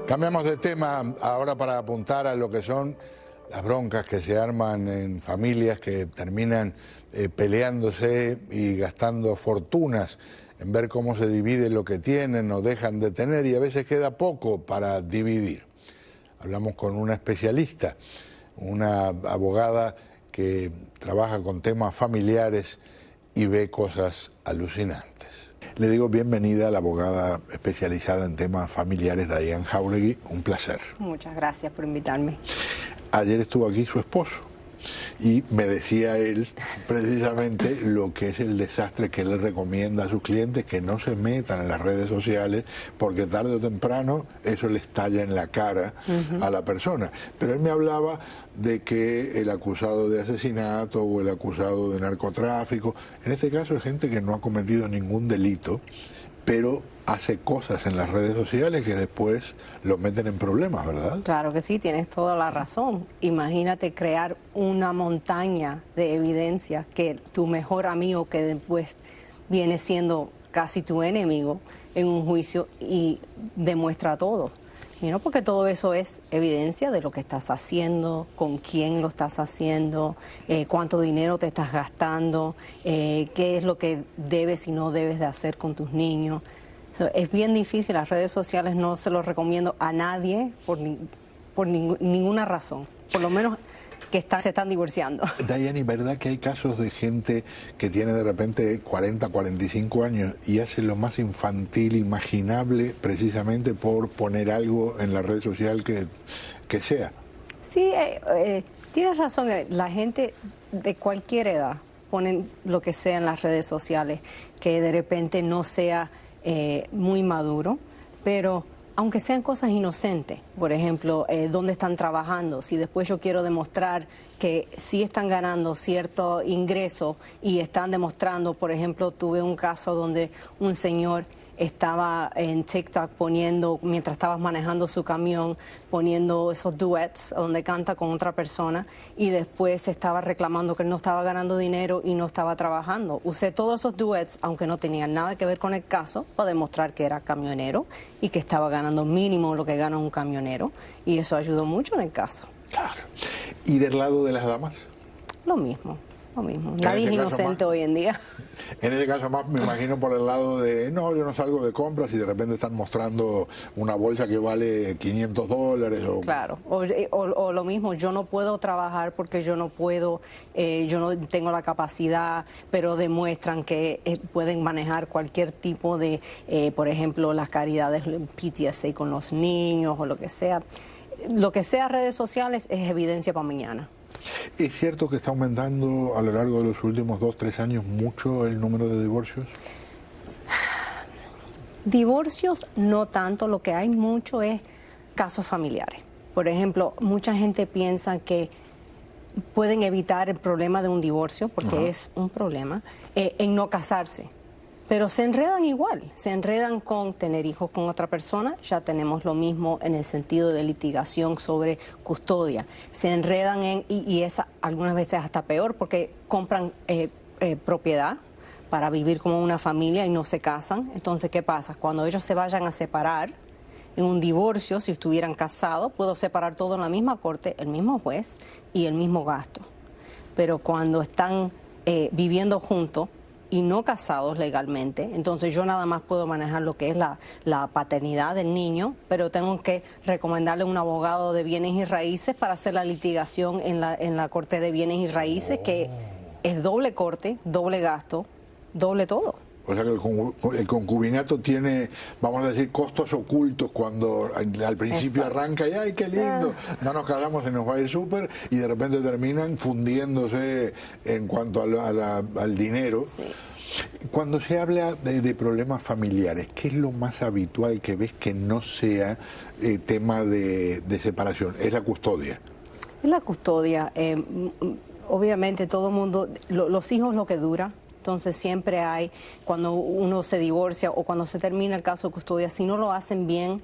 Cambiamos de tema ahora para apuntar a lo que son las broncas que se arman en familias que terminan peleándose y gastando fortunas en ver cómo se divide lo que tienen o dejan de tener, y a veces queda poco para dividir. Hablamos con una especialista, una abogada que trabaja con temas familiares y ve cosas alucinantes. Le digo bienvenida a la abogada especializada en temas familiares, Diane Jauregui. Un placer. Muchas gracias por invitarme. Ayer estuvo aquí su esposo y me decía él precisamente lo que es el desastre que él le recomienda a sus clientes, que no se metan en las redes sociales porque tarde o temprano eso le estalla en la cara a la persona. Pero él me hablaba de que el acusado de asesinato o el acusado de narcotráfico, en este caso es gente que no ha cometido ningún delito, pero hace cosas en las redes sociales que después lo meten en problemas, ¿verdad? Claro que sí, tienes toda la razón. Imagínate crear una montaña de evidencia que tu mejor amigo, que después viene siendo casi tu enemigo, en un juicio y demuestra todo. Porque todo eso es evidencia de lo que estás haciendo, con quién lo estás haciendo, cuánto dinero te estás gastando, qué es lo que debes y no debes de hacer con tus niños. Es bien difícil, las redes sociales no se los recomiendo a nadie por ninguna razón, por lo menos que se están divorciando. Diane, ¿verdad que hay casos de gente que tiene de repente 40, 45 años y hace lo más infantil imaginable precisamente por poner algo en la red social que sea? Sí, tienes razón, la gente de cualquier edad ponen lo que sea en las redes sociales, que de repente no sea muy maduro, pero aunque sean cosas inocentes, por ejemplo, dónde están trabajando, si después yo quiero demostrar que sí están ganando cierto ingreso y están demostrando, por ejemplo, tuve un caso donde un señor estaba en TikTok poniendo, mientras estabas manejando su camión, poniendo esos duets donde canta con otra persona, y después estaba reclamando que él no estaba ganando dinero y no estaba trabajando. Usé todos esos duets, aunque no tenían nada que ver con el caso, para demostrar que era camionero y que estaba ganando mínimo lo que gana un camionero, y eso ayudó mucho en el caso. Claro. ¿Y del lado de las damas? Lo mismo. Nadie es inocente hoy en día. En ese caso más me imagino por el lado de, no, yo no salgo de compras y de repente están mostrando una bolsa que vale $500 o... Claro, o lo mismo, yo no puedo trabajar porque yo no puedo, yo no tengo la capacidad, pero demuestran que pueden manejar cualquier tipo de, por ejemplo, las caridades PTSA con los niños o lo que sea. Lo que sea redes sociales es evidencia para mañana. ¿Es cierto que está aumentando a lo largo de los últimos 2, 3 años mucho el número de divorcios? Divorcios no tanto, lo que hay mucho es casos familiares. Por ejemplo, mucha gente piensa que pueden evitar el problema de un divorcio, porque es un problema, en no casarse. Pero se enredan igual, se enredan con tener hijos con otra persona, ya tenemos lo mismo en el sentido de litigación sobre custodia. Se enredan y es algunas veces hasta peor, porque compran propiedad para vivir como una familia y no se casan. Entonces, ¿qué pasa? Cuando ellos se vayan a separar, en un divorcio, si estuvieran casados, puedo separar todo en la misma corte, el mismo juez y el mismo gasto. Pero cuando están viviendo juntos, y no casados legalmente, entonces yo nada más puedo manejar lo que es la paternidad del niño, pero tengo que recomendarle un abogado de bienes y raíces para hacer la litigación en la corte de bienes y raíces, que es doble corte, doble gasto, doble todo. O sea que el concubinato tiene, vamos a decir, costos ocultos cuando al principio arranca y ¡ay, qué lindo! No nos casamos y nos va a ir súper, y de repente terminan fundiéndose en cuanto al dinero. Sí. Cuando se habla de problemas familiares, ¿qué es lo más habitual que ves que no sea tema de separación? ¿Es la custodia? Es la custodia. Obviamente todo el mundo, los hijos lo que dura. Entonces siempre hay, cuando uno se divorcia o cuando se termina el caso de custodia, si no lo hacen bien,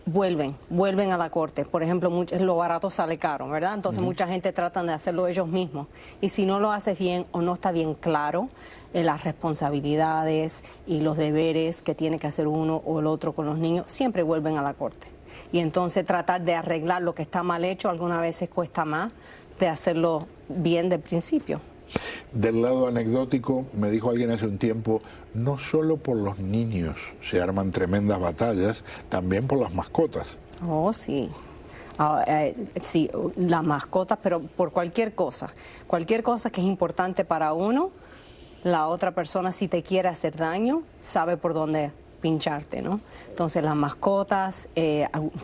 vuelven a la corte. Por ejemplo, lo barato sale caro, ¿verdad? Entonces mucha gente trata de hacerlo ellos mismos. Y si no lo haces bien o no está bien claro las responsabilidades y los deberes que tiene que hacer uno o el otro con los niños, siempre vuelven a la corte. Y entonces tratar de arreglar lo que está mal hecho algunas veces cuesta más de hacerlo bien del principio. Del lado anecdótico, me dijo alguien hace un tiempo, no solo por los niños se arman tremendas batallas, también por las mascotas. Oh, sí. Sí, las mascotas, pero por cualquier cosa que es importante para uno, la otra persona, si te quiere hacer daño, sabe por dónde pincharte, ¿no? Entonces las mascotas,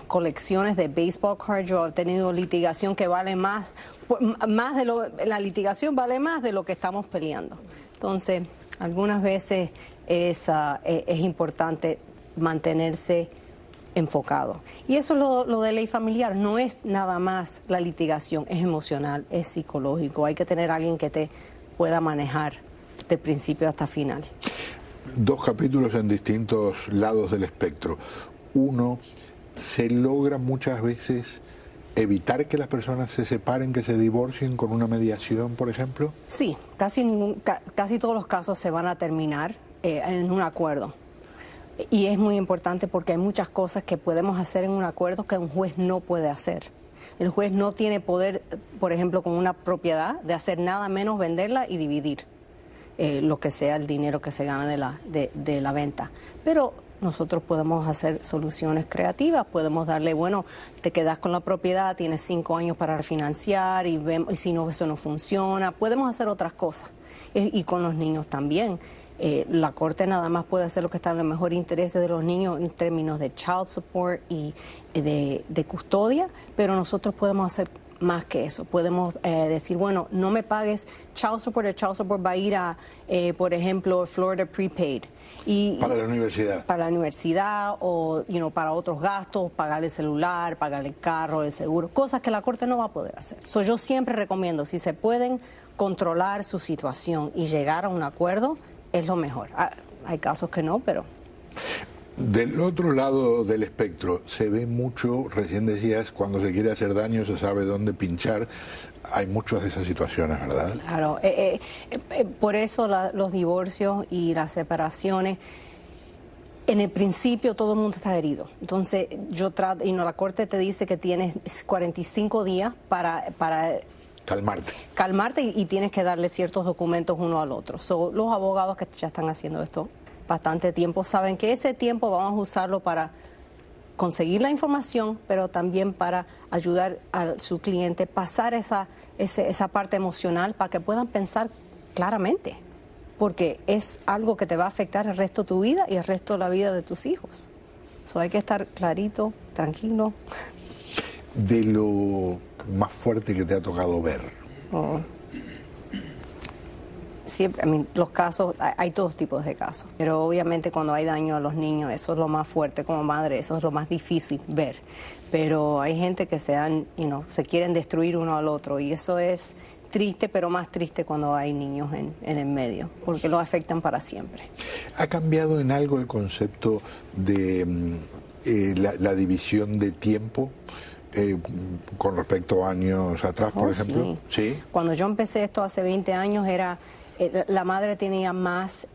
colecciones de baseball cards, yo he tenido litigación que vale más de la litigación vale más de lo que estamos peleando. Entonces, algunas veces es importante mantenerse enfocado. Y eso es lo de ley familiar, no es nada más la litigación, es emocional, es psicológico, hay que tener a alguien que te pueda manejar de principio hasta final. 2 capítulos en distintos lados del espectro. Uno, se logra muchas veces evitar que las personas se separen, que se divorcien con una mediación, por ejemplo. Sí, casi todos los casos se van a terminar en un acuerdo. Y es muy importante porque hay muchas cosas que podemos hacer en un acuerdo que un juez no puede hacer. El juez no tiene poder, por ejemplo, con una propiedad, de hacer nada menos venderla y dividir lo que sea el dinero que se gana de la venta. Pero nosotros podemos hacer soluciones creativas, podemos darle, bueno, te quedas con la propiedad, tienes 5 años para refinanciar y si no, eso no funciona. Podemos hacer otras cosas. Y con los niños también. La corte nada más puede hacer lo que está en el mejor interés de los niños en términos de child support y de custodia, pero nosotros podemos hacer más que eso. Podemos decir, bueno, no me pagues child support, el child support va a ir a, por ejemplo, Florida Prepaid. Para la universidad. Para la universidad o para otros gastos, pagar el celular, pagar el carro, el seguro, cosas que la corte no va a poder hacer. Yo siempre recomiendo, si se pueden controlar su situación y llegar a un acuerdo, es lo mejor. Hay casos que no, pero... Del otro lado del espectro, se ve mucho, recién decías, cuando se quiere hacer daño se sabe dónde pinchar. Hay muchas de esas situaciones, ¿verdad? Claro. Por eso los divorcios y las separaciones, en el principio todo el mundo está herido. Entonces, yo trato, la corte te dice que tienes 45 días para calmarte y tienes que darle ciertos documentos uno al otro. Los abogados que ya están haciendo esto bastante tiempo saben que ese tiempo vamos a usarlo para conseguir la información, pero también para ayudar a su cliente a pasar esa parte emocional para que puedan pensar claramente, porque es algo que te va a afectar el resto de tu vida y el resto de la vida de tus hijos. Hay que estar clarito, tranquilo. De lo más fuerte que te ha tocado ver. Siempre, los casos, hay todos tipos de casos, pero obviamente cuando hay daño a los niños, eso es lo más fuerte como madre, eso es lo más difícil ver. Pero hay gente que se quieren destruir uno al otro y eso es triste, pero más triste cuando hay niños en el medio, porque los afectan para siempre. ¿Ha cambiado en algo el concepto de la división de tiempo? Con respecto a años atrás, por ejemplo. Sí. Cuando yo empecé esto hace 20 años, la madre tenía más,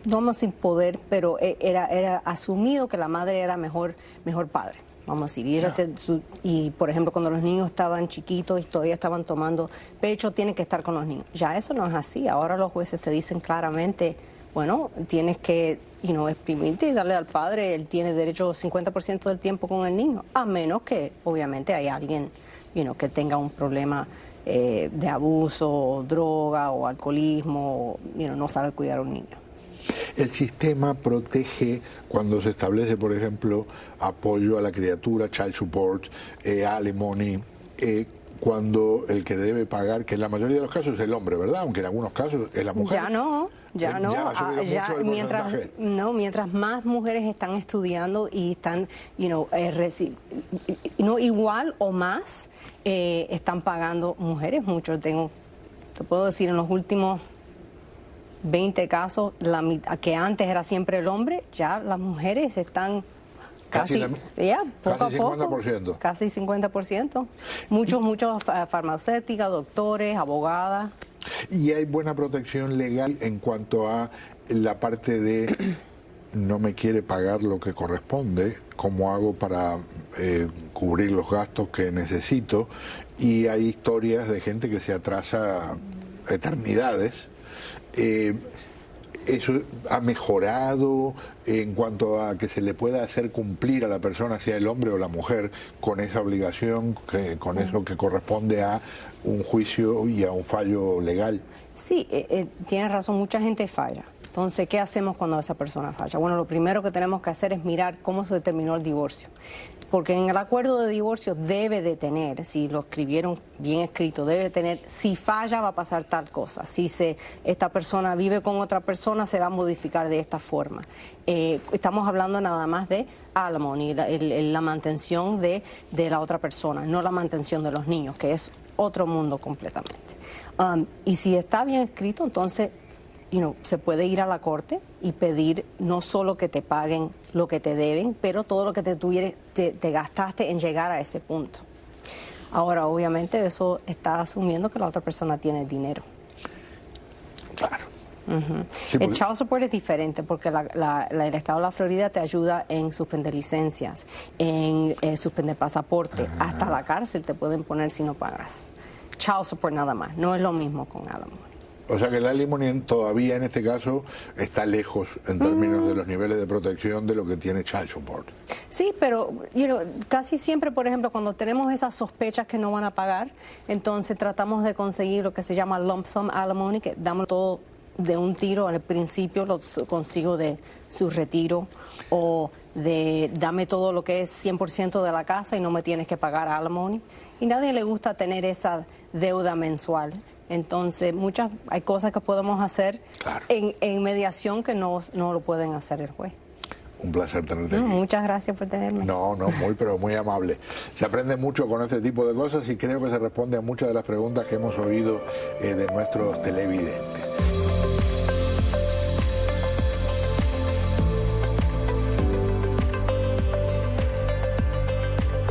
no sin poder, pero era asumido que la madre era mejor padre, vamos a decir. Y por ejemplo, cuando los niños estaban chiquitos y todavía estaban tomando pecho, tienen que estar con los niños. Ya eso no es así. Ahora los jueces te dicen claramente, bueno, tienes que exprimirte y darle al padre, él tiene derecho 50% del tiempo con el niño, a menos que obviamente hay alguien que tenga un problema de abuso, droga o alcoholismo, no sabe cuidar a un niño. El sistema protege cuando se establece, por ejemplo, apoyo a la criatura, child support, alimony, cuando el que debe pagar, que en la mayoría de los casos es el hombre, ¿verdad? Aunque en algunos casos es la mujer. Ya no. Ha subido mucho el porcentaje. Mientras más mujeres están estudiando y están, igual o más, están pagando mujeres mucho. Te puedo decir, en los últimos 20 casos, que antes era siempre el hombre, ya las mujeres están Casi, poco casi a poco. 50%. Casi 50%. Muchos farmacéuticas, doctores, abogadas. ¿Y hay buena protección legal en cuanto a la parte de no me quiere pagar lo que corresponde, cómo hago para cubrir los gastos que necesito? Y hay historias de gente que se atrasa eternidades. ¿Eso ha mejorado en cuanto a que se le pueda hacer cumplir a la persona, sea el hombre o la mujer, con esa obligación, con eso que corresponde a un juicio y a un fallo legal? Sí, tienes razón, mucha gente falla. Entonces, ¿qué hacemos cuando esa persona falla? Bueno, lo primero que tenemos que hacer es mirar cómo se determinó el divorcio. Porque en el acuerdo de divorcio debe de tener, si lo escribieron bien escrito, debe tener, si falla va a pasar tal cosa. Si esta persona vive con otra persona, se va a modificar de esta forma. Estamos hablando nada más de alimony, la mantención de la otra persona, no la mantención de los niños, que es otro mundo completamente. Y si está bien escrito, entonces se puede ir a la corte y pedir no solo que te paguen lo que te deben, pero todo lo que te gastaste en llegar a ese punto. Ahora, obviamente, eso está asumiendo que la otra persona tiene dinero. Claro. Sí, el child support es diferente porque el estado de la Florida te ayuda en suspender licencias, en suspender pasaporte, hasta la cárcel te pueden poner si no pagas. Child support nada más, no es lo mismo con alimony. O sea que el alimony todavía en este caso está lejos en términos de los niveles de protección de lo que tiene child support. Sí, pero casi siempre, por ejemplo, cuando tenemos esas sospechas que no van a pagar, entonces tratamos de conseguir lo que se llama lump sum alimony, que damos todo de un tiro al principio, lo consigo de su retiro, o de dame todo lo que es 100% de la casa y no me tienes que pagar alimony. Y a nadie le gusta tener esa deuda mensual. Entonces, hay cosas que podemos hacer en mediación que no lo pueden hacer el juez. Un placer tenerte aquí. Muchas gracias por tenerme. No, pero muy amable. Se aprende mucho con este tipo de cosas y creo que se responde a muchas de las preguntas que hemos oído de nuestros televidentes.